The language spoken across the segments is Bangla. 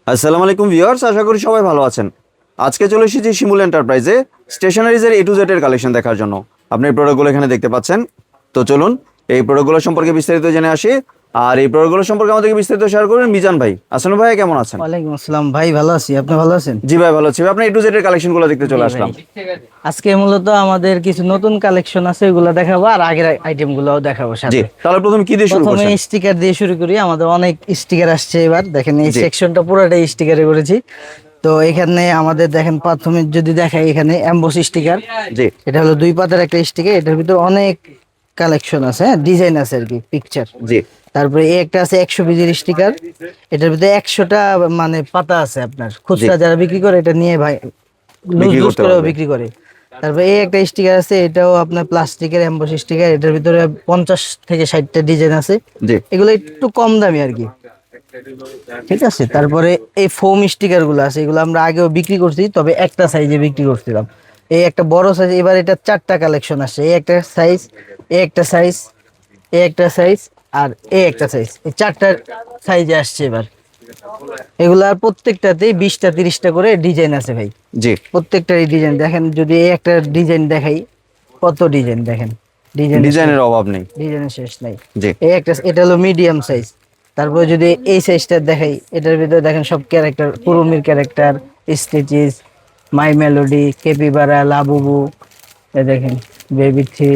আসসালামু আলাইকুম ভিউয়ার্স, আশা করি সবাই ভালো আছেন। আজকে চলে এসেছি শিমুল এন্টারপ্রাইজে স্টেশনারিজের A to Z এর কালেকশন দেখার জন্য। আপনি এই প্রোডাক্টগুলো এখানে দেখতে পাচ্ছেন। তো চলুন এই প্রোডাক্টগুলো সম্পর্কে বিস্তারিত জেনে আসি। আর এই প্রোডাক্টগুলো সম্পর্কে আমাদেরকে বিস্তারিত শেয়ার করবেন মিজান ভাই। আসসালামু ভাই, কেমন আছেন? ওয়ালাইকুম আসসালাম ভাই, ভালো আছি। আপনি ভালো আছেন? জি ভাই, ভালো আছি। আপনি A to Z এর কালেকশনগুলো দেখতে চলে জি ভাই, আসলাম। আজকে মূলত আমাদের কিছু নতুন কালেকশন আছে, ওগুলো দেখাবো আর আগের আইটেম গুলোও দেখাবো জি, সাথে। তাহলে প্রথমে কি দিয়ে শুরু প্রথমে করছেন? স্টিকার দিয়ে শুরু করি। আমাদের অনেক স্টিকার আসছে এবার, দেখেন এই জি সেকশনটা পুরোটাই স্টিকারে করেছি। তো এখানে আমাদের দেখেন প্রথমে যদি দেখাই, এখানে এমবস স্টিকার। জি এটা হলো 2 পাতার একটা স্টিকার, এটার ভিতরে অনেক কালেকশন আছে, হ্যাঁ ডিজাইন আছে আর কি, পিকচার। জি তারপরে এই একটা আছে 100 পিসের স্টিকার, এটার ভিতরে 100টা মানে পাতা আছে। আপনার জি, খুচরা যারা বিক্রি করে এটা নিয়ে ভাই লুজ বিক্রি লুজ করতে করেও পারবে। বিক্রি করে। তারপরে এই একটা স্টিকার আছে, এটাও আপনার প্লাস্টিকের এমবস স্টিকার, এটার ভিতরে 50 থেকে 60টা ডিজাইন আছে। জি এগুলো একটু কম দামি আর কি, ঠিক আছে। তারপরে এই ফোম স্টিকার গুলো আছে, এগুলো আমরা আগেও বিক্রি করছি, তবে একটা সাইজে বিক্রি করছিলাম। এই একটা বড় সাইজ, এবার এটা 4টা কালেকশন আসছে। এই একটা সাইজ, এই একটা সাইজ, এই একটা সাইজ, আর এই একটা সাইজ, এই 4টা সাইজে আসছে এবার। এগুলার প্রত্যেকটাতেই 20টা 30টা করে ডিজাইন আছে ভাই। জি, প্রত্যেকটারই ডিজাইন দেখেন, যদি এই একটা ডিজাইন দেখাই, কত ডিজাইন দেখেন, ডিজাইনের শেষ, ডিজাইনের অভাব নেই। ডিজাইনের শেষ নাই। জি এই একটা, এটা হলো মিডিয়াম সাইজ। তারপরে যদি এই সাইজটা দেখাই, এটার ভিতরে দেখেন সব ক্যারেক্টার, কুরুমির ক্যারেক্টার, স্টিচিস, মাই মেলোডি, কেপিবারা, লাবুবু, এ দেখেন বেবি থ্রি,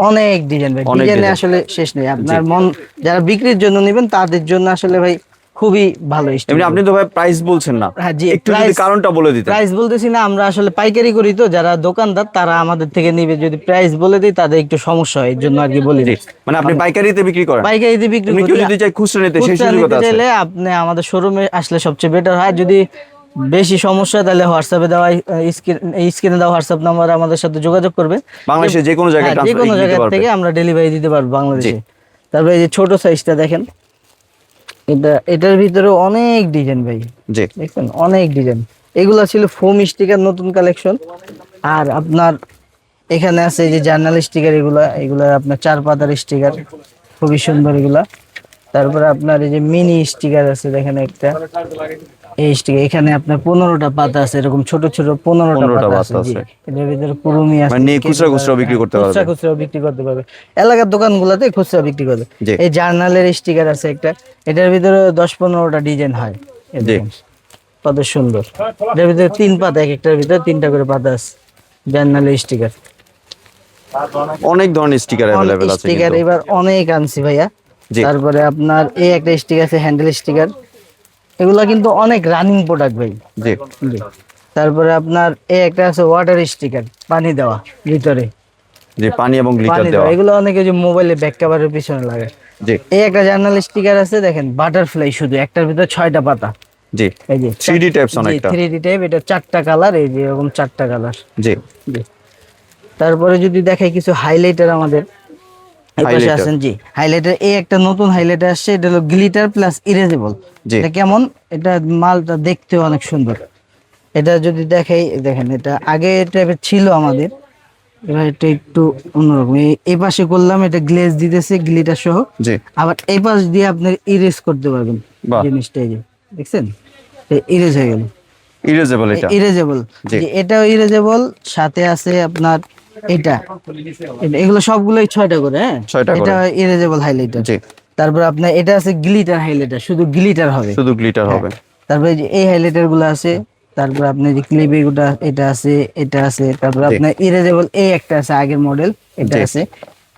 অনেক ডিজাইন ভাই। অনেক ডিজাইনে ডিজাইন। আসলে শেষ নেই। জি, আপনার মন, যারা বিক্রির জন্য নেবেন তাদের জন্য আসলে ভাই খুবই ভালো এমনি স্টিক। আপনি তো ভাই প্রাইস বলছেন না, হ্যাঁ জি, একটু যদি প্রাইস, কারণটা বলে দিতেন। প্রাইস বলতেছি না, আমরা আসলে পাইকারি করি, তো যারা দোকানদার তারা আমাদের থেকে নিবে, যদি প্রাইস বলে দিই তাদের একটু সমস্যা হয়, এর জন্য আর কি বলি জি, না। মানে আপনি মানে পাইকারিতে বিক্রি করেন। পাইকারিতে বিক্রি এমনি করি। কেউ যদি চাই খুচরা নিতে, সেই খুচরা নিতে সুযোগটা আছে। চাইলে আপনি আমাদের শোরুমে আসলে সবচেয়ে বেটার হয়। যদি বেশি সমস্যা তাহলে হোয়াটসঅ্যাপে দেওয়া স্ক্রিনে দেওয়া হোয়াটসঅ্যাপ নাম্বার আমাদের সাথে যোগাযোগ করবে। বাংলাদেশের যে কোনো জায়গায় হ্যাঁ, যে ট্রান্সফার কোনো দিতে জায়গা পারবে। থেকে আমরা ডেলিভারি দিতে পারবো জি বাংলাদেশে। তারপরে এই যে ছোট সাইজটা দেখেন, এটার ভিতরে অনেক ডিজাইন ভাই, জি দেখছেন অনেক ডিজাইন। এগুলা ছিল ফোম স্টিকার নতুন কালেকশন। আর আপনার এখানে আছে এই যে জার্নাল স্টিকার, এগুলা এগুলা আপনার 4 পাতার স্টিকার, খুবই সুন্দর এগুলা। তারপরে আপনার এই যে মিনি স্টিকার আছে, দেখেন একটা, এই স্টিকার এখানে আপনার 15টা পাতা আছে, এরকম ছোট ছোট 15টা 15টা পাতা বাত আছে। জি, আছে। এটার ভিতরে কুরুমি আছে, মানে নিয়ে খুচরা কেপিবার, খুচরা বিক্রি হ্যাঁ, করতে খুচরা পারবে। খুচরা বিক্রি করতে পারবে। এলাকার দোকানগুলোতে খুচরা বিক্রি করবে। জি এই জার্নালের স্টিকার আছে একটা, এটার ভিতরে 10-15টা ডিজাইন হয়। এই জি, দেখেন কত সুন্দর। এটার ভিতরে 3 পাতা, এক একটার ভিতরে 3টা করে পাতা আছে। জার্নালের স্টিকার, অনেক ধরনের স্টিকার অনেক অ্যাভেলেবেল আছে স্টিকার কিন্তু। এবার অনেক আনছি ভাইয়া। জি তারপরে আপনার এই একটা স্টিকার আছে, হ্যান্ডেল স্টিকার। এগুলা কিন্তু অনেক রানিং প্রোডাক্ট ভাই। জি জি। তারপরে আপনার এই একটা আছে ওয়াটার স্টিকার, পানি দেওয়া ভিতরে, জি, পানি এবং গ্লিটার পানি দেওয়া। দেওয়া। এগুলো অনেকে যে মোবাইলে ব্যাক কভারের পিছনে লাগে। জি এই একটা জার্নাল স্টিকার আছে, দেখেন বাটারফ্লাই, শুধু একটার ভিতরে 6টা পাতা। জি, এই যে 3D টাইপস জি, অনেকটা। 3D টাইপ, এটা 4টা কালার, এই যে এরকম 4টা কালার। জি, জি। তারপরে যদি দেখাই কিছু হাইলাইটার আমাদের এই পাশে হাইলাইটার। আছেন। জি, হাইলাইটার এই একটা নতুন হাইলাইটার আসছে, এটা হলো গ্লিটার প্লাস ইরেজেবল। জি এটা কেমন, এটা মালটা দেখতে অনেক সুন্দর। এটা যদি দেখাই, দেখেন এটা আগে টাইপের ছিল আমাদের, এবার এটা একটু অন্যরকম। এই পাশে করলাম, এটা গ্লেজ দিতেছে গ্লিটার সহ। জি, আবার এই পাশ দিয়ে আপনি ইরেজ করতে পারবেন বাহ, জিনিসটা, এই যে দেখছেন ইরেজ হয়ে গেল, ইরেজেবল এটা। ইরেজেবল। জি, যে এটাও ইরেজেবল, সাথে আছে আপনার এটা, এগুলো সবগুলোই 6টা করে, হ্যাঁ। 6টা এটা করে। Erasable highlighter. জি, তারপর আপনার এটা আছে গ্লিটার হাইলাইটার, শুধু গ্লিটার হবে। শুধু গ্লিটার হ্যাঁ। হবে। তারপরে যে এই হাইলাইটার গুলো আছে। তারপর আপনার যে ক্লিপ এগুলা, এটা আছে, এটা আছে। তারপর জি আপনার ইরেজেবল এই একটা আছে, আগের মডেল, এটা জি আছে।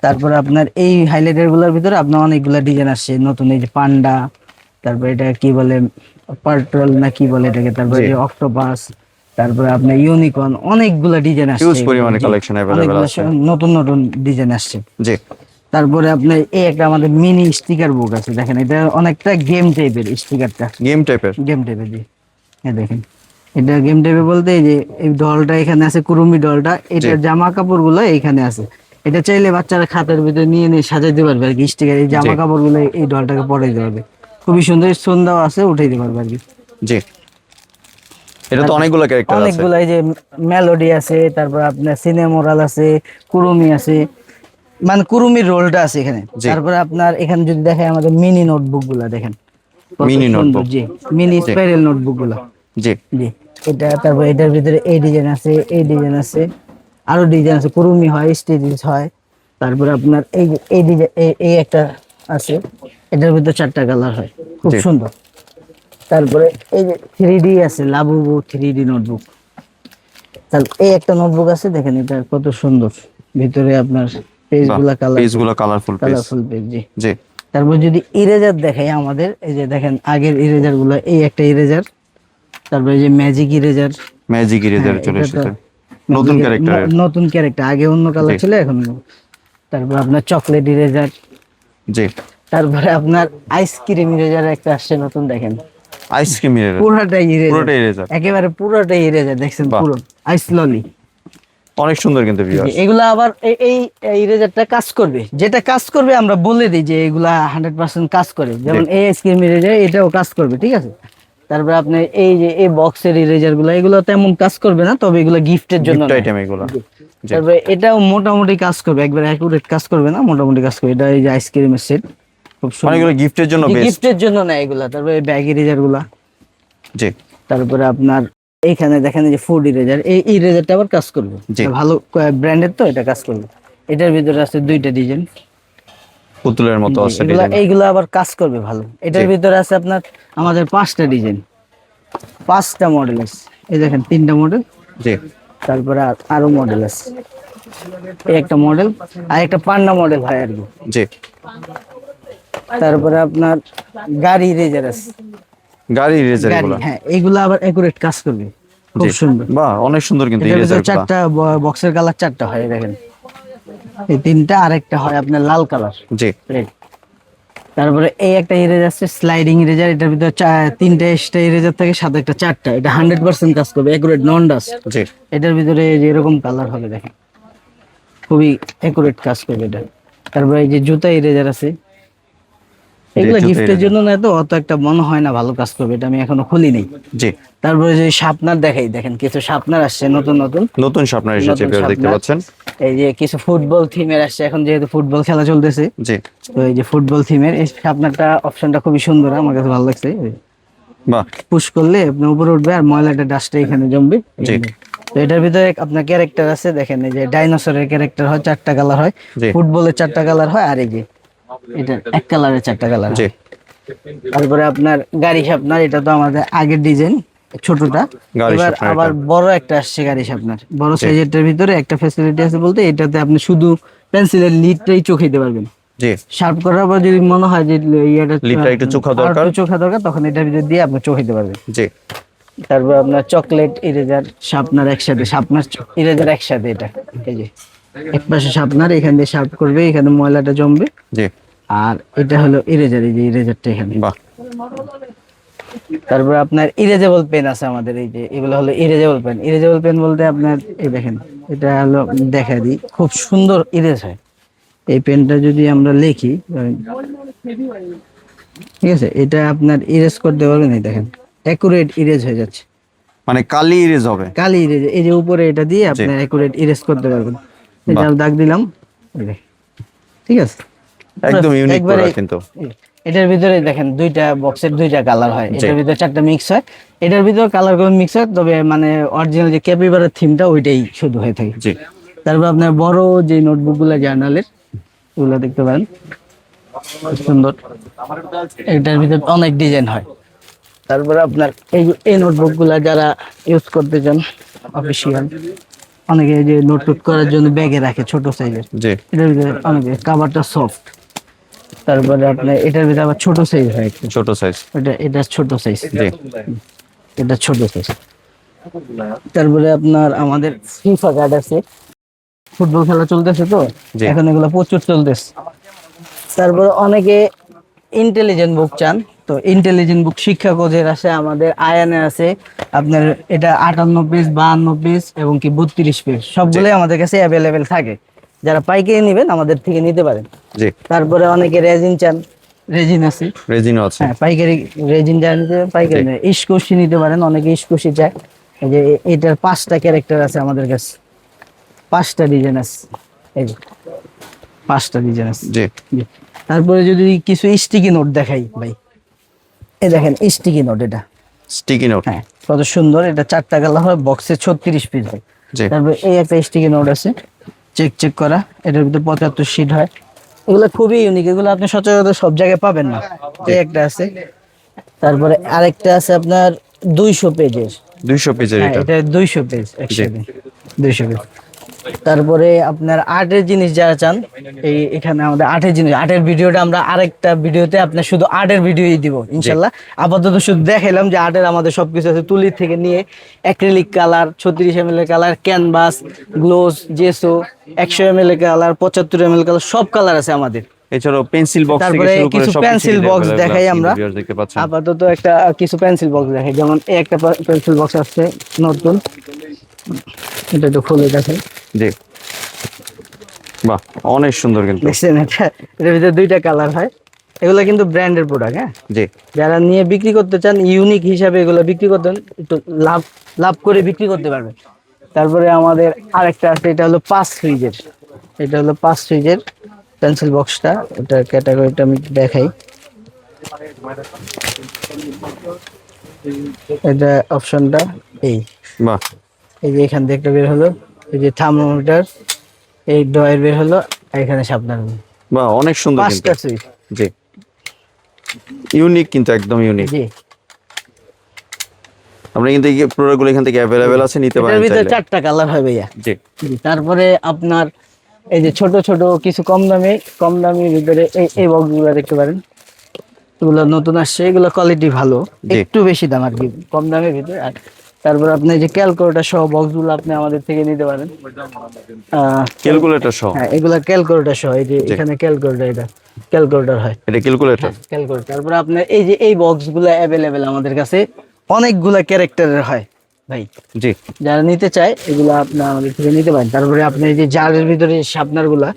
তারপর আপনার এই হাইলাইটার গুলোর ভিতরে আপনার অনেকগুলা ডিজাইন আসছে নতুন, এই যে পান্ডা, তারপর এটা কি বলে, পার্টল না কি বলে এটাকে, তারপর জি, যে অক্টোপাস, তারপরে আপনার ইউনিকর্ন, অনেকগুলা ডিজাইন আসছে হিউজ এগুলো। পরিমাণে জি, কালেকশন অ্যাভেলেবেল অনেকগুলা আছে। নতুন নতুন ডিজাইন আসছে। জি, তারপরে আপনার এই একটা আমাদের মিনি স্টিকার বুক আছে, দেখেন এটা অনেকটা গেম টাইপের স্টিকারটা, গেম টাইপের। গেম টাইপের। জি, হ্যাঁ দেখেন এটা গেম টাইপের বলতে এই যে এই ডলটা এখানে আছে, কুরুমি ডলটা, জি এটার জামা কাপড় গুলো এইখানে আছে। এটা চাইলে বাচ্চারা খাতার ভিতরে নিয়ে নিয়ে সাজাইতে পারবে আর কি, স্টিকার এই জি জামা কাপড় গুলো এই ডলটাকে পরে দিতে পারবে। খুবই সুন্দর স্টোন দেওয়া আছে, উঠে দিতে পারবে আর কি। জি, এটা তো অনেকগুলো ক্যারেক্টার আছে। অনেকগুলো, এই যে মেলোডি আছে, তারপর আপনার সিনেমোরাল আছে, কুরুমি আছে, মানে কুরুমির রোলটা আছে এখানে। জি তারপরে আপনার এখানে যদি দেখেন আমাদের মিনি নোটবুক গুলা দেখেন, কত মিনি সুন্দর, নোটবুক। জি মিনি স্পাইরাল নোটবুক গুলো, জি জি। এটা তারপর এটার ভিতরে এই ডিজাইন আছে, এই ডিজাইন আছে, আরো ডিজাইন আছে, কুরুমি হয়, স্টেজিস হয়। তারপরে আপনার এই যে এই ডিজাইন, এই একটা আছে, এটার ভিতরে 4টা কালার হয়, খুব জি সুন্দর। তারপরে এই যে 3D আছে, লাবুবু 3D নোটবুক। তাহলে এই একটা নোটবুক আছে, দেখেন এটা কত সুন্দর, ভিতরে আপনার পেজ বাহ, গুলা কালার, পেজগুলো কালারফুল পেজ। কালারফুল পেজ, জি। জি তারপর যদি ইরেজার দেখাই আমাদের, এই যে দেখেন আগের ইরেজার গুলা, এই একটা ইরেজার, তারপরে এই যে ম্যাজিক ইরেজার। ম্যাজিক হ্যাঁ, ইরেজার চলে এটা তো এসেছে, নতুন ক্যারেক্টারের। নতুন ক্যারেক্টার, আগে অন্য কালার জি ছিল, এখন তারপর আপনার চকলেট ইরেজার। জি তারপরে আপনার আইসক্রিম ইরেজার একটা আসছে নতুন, দেখেন আইসক্রিম ইরেজার, পুরাটাই ইরেজার, পুরোটাই ইরেজার। একেবারে পুরোটাই ইরেজার, দেখছেন বাহ, পুরো আইস ললি। অনেক সুন্দর কিন্তু ভিউয়ার্স। এগুলা আবার এই ইরেজারটা কাজ করবে, যেটা কাজ করবে আমরা বলে দিই যে এগুলা 100% কাজ করে, যেমন এই আইসক্রিম ইরেজার এটাও কাজ করবে, ঠিক আছে। তারপরে আপনি এই যে এই বক্সের ইরেজার গুলো, এগুলো তেমন কাজ করবে না, তবে এগুলো গিফটের জন্য গিফট নেয়। আইটেম এগুলো। জি। জি তারপরে এটাও মোটামুটি কাজ করবে, একবার অ্যাকুরেট কাজ করবে না, মোটামুটি কাজ করবে। এটা এই যে আইসক্রিমের সেট, খুব মানে সুন্দর, এগুলো গিফটের জন্য বেস্ট। গিফটের জন্য নেয় এগুলা। তারপরে ব্যাগ ইরেজার গুলা। জি তারপরে আপনার এইখানে দেখেন এই যে ফুড ইরেজার, এই ইরেজারটা আবার কাজ করবে, জি। এটা ভালো ব্র্যান্ডের, তো এটা কাজ করবে। এটার ভিতরে আছে 2টা ডিজাইন, পুতুলের মতো আছে এগুলা ডিজাইন। এইগুলা আবার কাজ করবে ভালো। এটার জি। ভিতরে আছে আপনার আমাদের 5টা ডিজাইন, 5টা মডেল আছে। এই দেখেন 3টা মডেল, জি তারপরে আরো মডেল আছে। এই একটা মডেল, আর একটা পান্না মডেল হয় আর কি। জি। তারপরে আপনার গাড়ি ইরেজার আছে, গাড়ি ইরেজার গাড়ি, এগুলো। হ্যাঁ এইগুলা আবার একুরেট কাজ করবে, খুব জি সুন্দর। বাহ, অনেক সুন্দর কিন্তু এটার ইরেজার ভিতরে গুলো। 4টা বক্সের কালার, 4টা হয়, এই দেখেন এই 3টা, আর একটা হয় আপনার লাল কালার, জি রেড। তারপরে এই একটা ইরেজার আছে, স্লাইডিং ইরেজার, এটার ভিতরে 3টা এক্সট্রা ইরেজার থাকে, সাথে একটা 4টা, এটা 100% কাজ করবে, একুরেট নন ডাস্ট। জি এটার ভিতরে এই যে এরকম কালার হবে, দেখেন খুবই একুরেট কাজ করবে এটা। তারপরে এই যে জুতা ইরেজার আছে, এগুলো জুতা গিফটের eraser। জন্য না, তো অত একটা মনে হয় না ভালো কাজ করবে, এটা আমি এখনো খুলি নাই। জি। তারপরে যে শার্পনার দেখাই, দেখেন কিছু শার্পনার আসছে নতুন নতুন, নতুন শার্পনার এসেছে নতুন ভিউয়ার, দেখতে শার্পনার। পাচ্ছেন। এই যে কিছু ফুটবল থিমের আসছে, এখন যেহেতু ফুটবল খেলা চলতেছে, জি তো এই যে ফুটবল থিমের এই শার্পনারটা, অপশনটা খুবই সুন্দর, আমার কাছে ভালো লাগছে। বাহ পুশ করলে আপনি উপরে উঠবে, আর ময়লাটা ডাস্টে এখানে জমবে। জি তো এটার ভিতরে আপনার ক্যারেক্টার আছে, দেখেন এই যে ডাইনোসরের ক্যারেক্টার হয়, 4টা কালার হয়, জি ফুটবলের 4টা কালার হয়, আর এই যে এটা এক কালারের 4টা কালার জি। হয়। তারপরে আপনার গাড়ি শার্পনার, এটা তো আমাদের আগের ডিজাইন ছোটটা, গাড়ি এবার sharpener আবার এটা। বড় একটা আসছে গাড়ি শার্পনার, বড় জি সাইজেরটার ভিতরে একটা ফ্যাসিলিটি আছে বলতে, এটাতে আপনি শুধু পেন্সিলের লিডটাই চোখে দিতে পারবেন। জি। শার্প করার পর যদি মনে হয় যে ইয়েটা লিডটা একটু চোখা আর দরকার। একটু চোখা দরকার, তখন এটার ভিতর দিয়ে আপনি চোখে দিতে পারবেন। জি তারপর আপনার চকলেট ইরেজার, শার্পনার একসাথে, শার্পনার ইরেজার একসাথে, এটা এই যে এক পাশে শার্পনার, এখান দিয়ে শার্প করবে, এখানে ময়লাটা জমবে। জি। আর এটা হলো ইরেজার, এই যে ইরেজারটা এখানে। বাহ তারপর আপনার ইরেজেবল পেন আছে আমাদের, এই যে এগুলো হলো ইরেজেবল পেন। ইরেজেবল পেন বলতে আপনার এই দেখেন, এটা হলো দেখা দিই, খুব সুন্দর ইরেজ হয়। এই পেনটা যদি আমরা লিখি, ঠিক আছে, এটা আপনার ইরেজ করতে পারবেন, এই দেখেন অ্যাকুরেট ইরেজ হয়ে যাচ্ছে, মানে কালি ইরেজ হবে। কালি ইরেজ, এই যে উপরে এটা দিয়ে আপনি অ্যাকুরেট ইরেজ করতে পারবেন। এই যে বাহ। আমি দাগ দিলাম, এই দেখেন, ঠিক আছে, একদম ইউনিক একবারে। প্রোডাক্ট কিন্তু। এটার ভিতরে দেখেন 2টা বক্সের 2টা কালার হয়, জি। এটার ভিতরে 4টা মিক্স হয়, এটার ভিতরে কালার গুলো মিক্স হয়, তবে মানে অরিজিনাল যে ক্যাপিবারের থিমটা ওইটাই শুধু হয়ে থাকে। জি তারপর আপনার বড় যে নোটবুক গুলো জার্নালের, ওগুলো দেখতে পারেন, খুব সুন্দর, এটার ভিতরে অনেক ডিজাইন হয়। তারপরে আপনার এই নোটবুক গুলা যারা ইউজ করতে চান অফিসিয়াল, অনেকে এই যে নোট টুট করার জন্য ব্যাগে রাখে ছোট সাইজের, জি এটার ভিতরে অনেকে কাভারটা সফট। তারপরে আপনার এটার ভিতরে আবার ছোট সাইজ হয় একটু, ছোট সাইজ। এটা ছোট সাইজ, জি এটা ছোট সাইজ। তারপরে আপনার আমাদের ফিফা কার্ড আছে, ফুটবল খেলা চলতেছে তো জি। এখন, এগুলো প্রচুর চলতেছে। তারপরে অনেকে ইন্টেলিজেন্ট বুক চান, তো ইন্টেলিজেন্ট বুক শিক্ষা কোচের আছে, আমাদের আয়ানে আছে আপনার, এটা 58 পেজ, 52 পেজ এবং কি 32 পেজ, সবগুলোই আমাদের কাছে অ্যাভেলেবেল থাকে। যারা পাইকারি নেবেন আমাদের থেকে নিতে পারেন। জি। তারপরে অনেকে রেজিন চান, রেজিন আছে, রেজিনও আছে। হ্যাঁ পাইকারি রেজিন যা নিতে পারেন, পাইকারি জি। নেই, ইস্কুশি নিতে পারেন, অনেকে ইস্কুশি চায়। এই যে এটার 5টা ক্যারেক্টার আছে আমাদের কাছে, 5টা ডিজাইন আছে, এই যে 5টা ডিজাইন আছে। জি জি। তারপরে যদি কিছু স্টিকি নোট দেখাই ভাই, এই দেখেন স্টিকি নোট, এটা স্টিকি নোট। হ্যাঁ কত সুন্দর, এটা 4টা কালার হয়, বক্সে 36 পিস হয়। জি তারপর এই একটা স্টিকি নোট আছে চেক করা, এটার ভিতরে 75 শীট হয়। এগুলো খুবই ইউনিক, এগুলো আপনি সচরাচর সব জায়গায় পাবেন না। এই একটা আছে, তারপরে আরেকটা আছে আপনার 200 পেজের। 200 পেজের হ্যাঁ এটা। এটা 200 পেজ একসাথে, 200 পেজ। তারপরে আপনার আর্টের জিনিস যারা চান, এখানে আমাদের আর্টের জিনিস, আর্টের ভিডিওটা আমরা আরেকটা ভিডিওতে আপনার শুধু আর্টের ভিডিওই দিব ইনশাল্লাহ। আপাতত শুধু দেখাইলাম যে আর্টের আমাদের সবকিছু আছে, তুলির থেকে নিয়ে অ্যাক্রিলিক কালার, 36 ml এর কালার, ক্যানভাস, গ্লোজ, জেসো, 100 ml এর কালার, 75 ml কালার, সব কালার আছে আমাদের। এছাড়াও পেন্সিল বক্স থেকে তারপরে শুরু করে কিছু সব পেন্সিল বক্স দেখাই আমরা, দেখতে পাচ্ছেন। আপাতত একটা কিছু পেন্সিল বক্স দেখাই, যেমন এই একটা পেন্সিল বক্স আছে নতুন, এটা একটু খুলে দেখাই। জি বাহ, অনেক সুন্দর কিন্তু। দেখছেন এটার ভিতরে 2টা কালার হয়, এগুলো কিন্তু ব্র্যান্ডের প্রোডাক্ট। হ্যাঁ জি যারা নিয়ে বিক্রি করতে চান ইউনিক হিসাবে এগুলো বিক্রি করতেন, একটু লাভ লাভ করে বিক্রি করতে পারবেন। তারপরে আমাদের আরেকটা আছে, এটা হলো 5 ফ্রিজের, এটা হলো 5 ফ্রিজের পেন্সিল বক্সটা, এটা ক্যাটাগরিটা আমি দেখাই। এটা অপশনটা এই বাহ এই যে এখান থেকে একটা বের হলো, এই যে থার্মোমিটার, এই ড্রয়ের বের হলো, আর এখানে সাবধান বাহ, অনেক সুন্দর কিন্তু। 5টা সুইচ। জি ইউনিক, কিন্তু একদম ইউনিক। জি আপনি কিন্তু এই প্রোডাক্টগুলো এখান থেকে অ্যাভেলেবেল আছে, নিতে এটার পারেন ভিতরে চাইলে। 4টা কালার হয় ভাইয়া। জি জি, তারপরে আপনার এই যে ছোট ছোট কিছু কম দামি ভিতরে এই বক্সগুলো দেখতে পারেন, এগুলো নতুন আসছে, এগুলো কোয়ালিটি ভালো, জি। একটু বেশি দাম আর কি, কম দামের ভিতরে। আর তারপর আপনি এই যে ক্যালকুলেটর সহ বক্সগুলো আপনি আমাদের থেকে নিতে পারেন। ক্যালকুলেটর সহ। হ্যাঁ এগুলা ক্যালকুলেটর সহ, এই যে এখানে ক্যালকুলেটর, এটা ক্যালকুলেটর হয়, এটা ক্যালকুলেটর। ক্যালকুলেটর। তারপরে আপনার এই যে এই বক্সগুলো অ্যাভেলেবেল আমাদের কাছে, অনেকগুলা ক্যারেক্টারের হয় ভাই, জি যারা নিতে চায় এগুলা আপনি আমাদের থেকে নিতে পারেন। তারপরে আপনি এই যে জারের ভিতরে শার্পনার গুলা,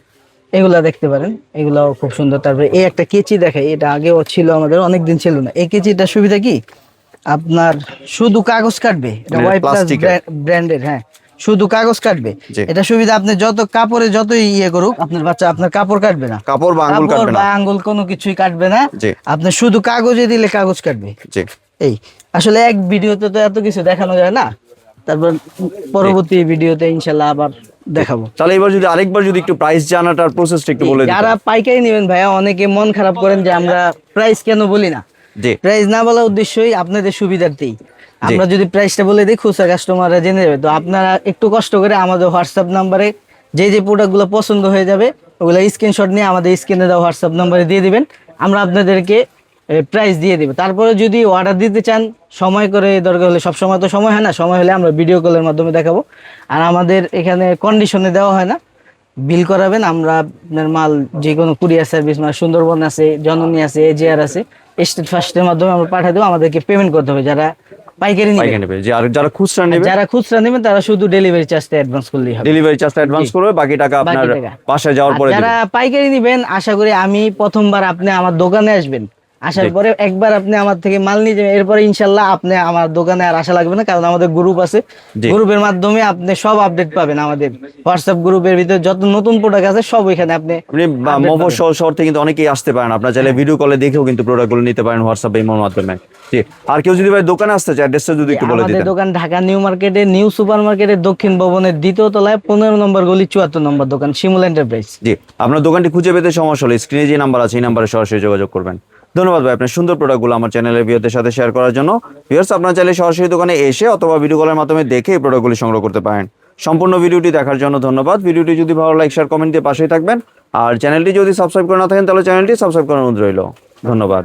এগুলা দেখতে পারেন, এগুলাও খুব সুন্দর। তারপরে এই একটা কেচি দেখাই, এটা আগেও ছিল আমাদের, অনেকদিন ছিল না। এই কেচিটার সুবিধা কি, আপনার শুধু কাগজ কাটবে, এটা মানে ওয়াই প্লাস প্লাস্টিকের। ব্র্যান্ডের। হ্যাঁ শুধু কাগজ কাটবে, জি। এটা সুবিধা। আপনি যত কাপড়ে যতই ইয়ে করুক, আপনার বাচ্চা আপনার কাপড় কাটবে না, কাপড় বা আঙ্গুল কাটবে না। আঙ্গুল কোনো কিছুই কাটবে না। জি আপনি শুধু কাগজে দিলে কাগজ কাটবে। জি এই আসলে এক ভিডিওতে তো এত কিছু দেখানো যায় না, তারপর পরবর্তী ভিডিওতে ইনশাল্লাহ আবার দেখাবো। তাহলে এবার যদি আরেকবার যদি একটু প্রাইস জানাটার প্রসেসটা একটু বলে দিতেন। যারা পাইকারি নেবেন ভাইয়া, অনেকে মন খারাপ করেন যে আমরা প্রাইস কেন বলি না। জি প্রাইস না বলার উদ্দেশ্যই আপনাদের সুবিধার্থেই, আমরা যদি প্রাইসটা বলে দিই খুচরা কাস্টমাররা জেনে যাবে। তো আপনারা একটু কষ্ট করে আমাদের হোয়াটসঅ্যাপ নাম্বারে যে যে প্রোডাক্টগুলো পছন্দ হয়ে যাবে ওগুলো স্ক্রিনশট নিয়ে আমাদের স্ক্রিনে দেওয়া হোয়াটসঅ্যাপ নাম্বারে দিয়ে দিবেন, আমরা আপনাদেরকে প্রাইস দিয়ে দিব। তারপরে যদি অর্ডার দিতে চান সময় করে, দরকার হলে, সব সময় তো সময় হয় না, সময় হলে আমরা ভিডিও কলের মাধ্যমে দেখাবো। আর আমাদের এখানে কন্ডিশনে দেওয়া হয় না, বিল করাবেন, আমরা আপনার মাল যে কোনো কুরিয়ার সার্ভিস, মানে সুন্দরবন আছে, জননী আছে, এজিআর আছে, স্টেট ফার্স্টের মাধ্যমে আমরা পাঠিয়ে দেবো। আমাদেরকে পেমেন্ট করতে হবে যারা পাইকারি নেবে। পাইকারি নেবে, যে আর যারা খুচরা নেবে, যারা খুচরা নেবেন তারা শুধু ডেলিভারি চার্জটা অ্যাডভান্স করলেই হবে। ডেলিভারি চার্জটা অ্যাডভান্স করবে, বাকি টাকা আপনার বাকি টাকা। বাসায় যাওয়ার আর পরে যারা দিবেন। পাইকারি নেবেন, আশা করি আমি প্রথমবার আপনি আমার দোকানে আসবেন, আসার জি। পরে একবার আপনি আমার থেকে মাল নিয়ে যাবেন, এরপরে ইনশাল্লাহ আপনি আমার দোকানে আর আসা লাগবে না, কারণ আমাদের গ্রুপ আছে, জি। গ্রুপের মাধ্যমে আপনি সব আপডেট পাবেন। আমাদের হোয়াটসঅ্যাপ গ্রুপের ভিতরে যত নতুন প্রোডাক্ট আছে সব ওইখানে আপনি আপনি update মফস্বল শহর থেকে কিন্তু অনেকেই আসতে পারেন, আপনার চাইলে ভিডিও কলে দেখেও কিন্তু প্রোডাক্টগুলো নিতে পারেন হোয়াটসঅ্যাপ ইমোর মাধ্যমে। জি আর কেউ যদি ভাই দোকানে আসতে চায়, অ্যাড্রেসটা যদি একটু বলে আমাদের দিতেন। দোকান ঢাকা নিউ মার্কেটে, নিউ সুপার মার্কেটের দক্ষিণ ভবনের 2য় তলায় 15 নম্বর গলি 74 নম্বর দোকান, শিমুল এন্টারপ্রাইজ। জি আপনার দোকানটি খুঁজে পেতে সমস্যা হলে স্ক্রিনে যে নাম্বার আছে এই নাম্বারে সরাসরি যোগাযোগ করবেন। ধন্যবাদ ভাই আপনার সুন্দর প্রোডাক্টগুলো আমার চ্যানেলের ভিউয়ারদের সাথে শেয়ার করার জন্য। ভিউয়ার্স আপনারা চাইলে সরাসরি দোকানে এসে অথবা ভিডিও কলের মাধ্যমে দেখে এই প্রোডাক্টগুলি সংগ্রহ করতে পারেন। সম্পূর্ণ ভিডিওটি দেখার জন্য ধন্যবাদ। ভিডিওটি যদি ভালো লাইক, শেয়ার, কমেন্ট দিয়ে পাশেই থাকবেন। আর চ্যানেলটি যদি সাবস্ক্রাইব করে না থাকেন তাহলে চ্যানেলটি সাবস্ক্রাইব করার অনুরোধ রইল। ধন্যবাদ।